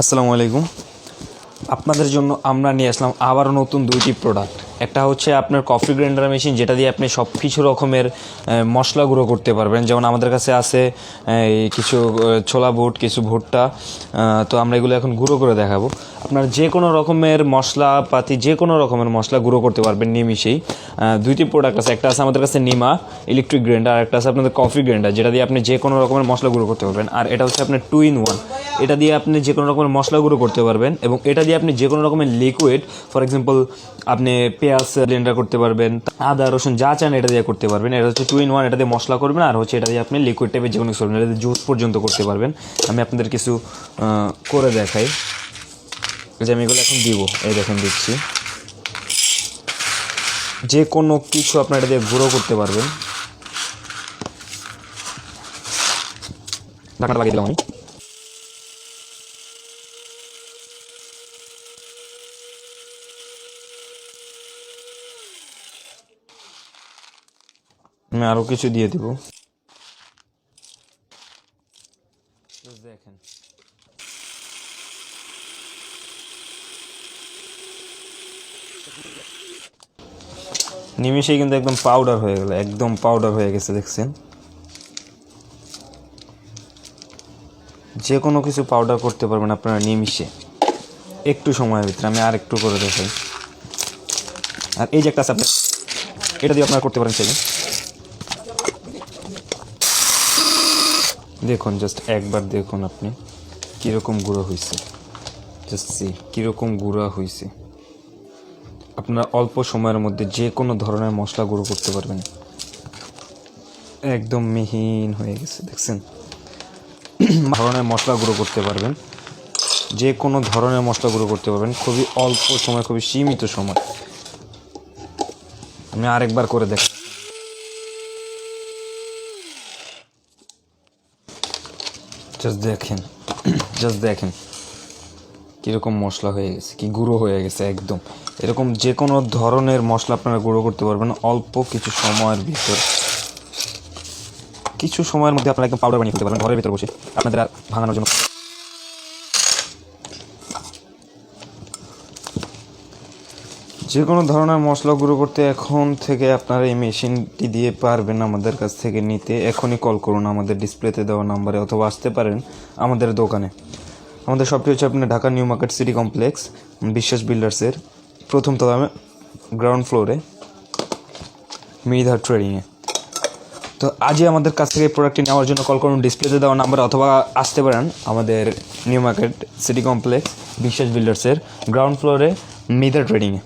আসসালামু আলাইকুম। আপনাদের জন্য আমরা নিয়ে আসলাম আবারও নতুন দুইটি প্রোডাক্ট। একটা হচ্ছে আপনার কফি গ্রাইন্ডার মেশিন, যেটা দিয়ে আপনি সব কিছু রকমের মশলা গুঁড়ো করতে পারবেন। যেমন আমাদের কাছে আছে কিছু ছোলা বুট, কিছু ভুট্টা, তো আমরা এগুলো এখন গুঁড়ো করে দেখাবো। আপনার যে কোনো রকমের মশলাপাতি, যে কোনো রকমের মশলা গুঁড়ো করতে পারবেন নিমিষেই। দুইটি প্রোডাক্ট আছে, একটা আছে আমাদের কাছে নিমা ইলেকট্রিক গ্রাইন্ডার, আর একটা আছে আপনাদের কফি গ্রাইন্ডার, যেটা দিয়ে আপনি যে কোনো রকমের মশলা গুঁড়ো করতে পারবেন। আর এটা হচ্ছে আপনার 2-in-1, এটা দিয়ে আপনি যে কোনো রকমের মশলা গুঁড়ো করতে পারবেন, এবং এটা দিয়ে আপনি যে কোনো রকমের লিকুইড, ফর এক্সাম্পল আপনি পেঁয়াজ ব্লেন্ডার করতে পারবেন, আদা রসুন যা চান এটা দিয়ে করতে পারবেন। এটা হচ্ছে 2-in-1, এটা দিয়ে মশলা করবেন, আর হচ্ছে এটা দিয়ে আপনি লিকুইড টাইপের যে কোনো কিছু করবেন, এটা দিয়ে জুস পর্যন্ত করতে পারবেন। আমি আপনাদের কিছু করে দেখাই, যে আমি এগুলো এখন দিব। এই দেখেন দিচ্ছি, যে কোনো কিছু আপনার এটা দিয়ে গুঁড়ো করতে পারবেন। ঢাকনাটা লাগিয়ে দিলাম আমি আরও কিছু দিয়ে দিব। দেখেন নিমিশেই কিন্তু একদম পাউডার হয়ে গেল, একদম পাউডার হয়ে গেছে। দেখছেন, যে কোনো কিছু পাউডার করতে পারবেন আপনারা নিমিশে, একটু সময়ের ভিতরে। আমি আর একটু করে দেখাই। আর এই যে একটা আছে আপনার, এটা দিয়ে আপনারা করতে পারেন চাইলে। দেখুন, জাস্ট একবার দেখুন আপনি কীরকম গুঁড়ো হয়েছে। জাস্ট সি কীরকম গুঁড়া হয়েছে। আপনারা অল্প সময়ের মধ্যে যে কোনো ধরনের মশলা গুঁড়ো করতে পারবেন। একদম মিহিন হয়ে গেছে, দেখছেন। ধরনের মশলা গুঁড়ো করতে পারবেন, যে কোনো ধরনের মশলা গুঁড়ো করতে পারবেন খুবই অল্প সময়, খুবই সীমিত সময়। আমি আরেকবার করে দেখ, জাস্ট দেখেন, জাস্ট দেখেন কীরকম মশলা হয়ে গেছে, কি গুঁড়ো হয়ে গেছে একদম। এরকম যে কোনো ধরনের মশলা আপনারা গুঁড়ো করতে পারবেন অল্প কিছু সময়ের ভিতর। কিছু সময়ের মধ্যে আপনারা একদম পাউডার বানিয়ে ফেলতে পারবেন ঘরের ভিতর বসে, আপনাদের আর ভাঙানোর জন্য। যে কোনো ধরনের মশলা গুঁড়ো করতে এখন থেকে আপনারা এই মেশিনটি দিয়ে পারবেন আমাদের কাছ থেকে নিতে। এখনই কল করুন আমাদের ডিসপ্লেতে দেওয়া নাম্বারে, অথবা আসতে পারেন আমাদের দোকানে। আমাদের শপটি হচ্ছে আপনার Dhaka new market city complex, বিশ্বাস বিল্ডার্সের প্রথম তলায়, গ্রাউন্ড ফ্লোরে, মৃধা ট্রেডিংয়ে। তো আজই আমাদের কাছ থেকে প্রোডাক্টটি নেওয়ার জন্য কল করুন ডিসপ্লেতে দেওয়া নাম্বারে, অথবা আসতে পারেন আমাদের নিউ মার্কেট সিটি কমপ্লেক্স বিশ্বাস বিল্ডার্সের গ্রাউন্ড ফ্লোরে, মৃধা ট্রেডিংয়ে।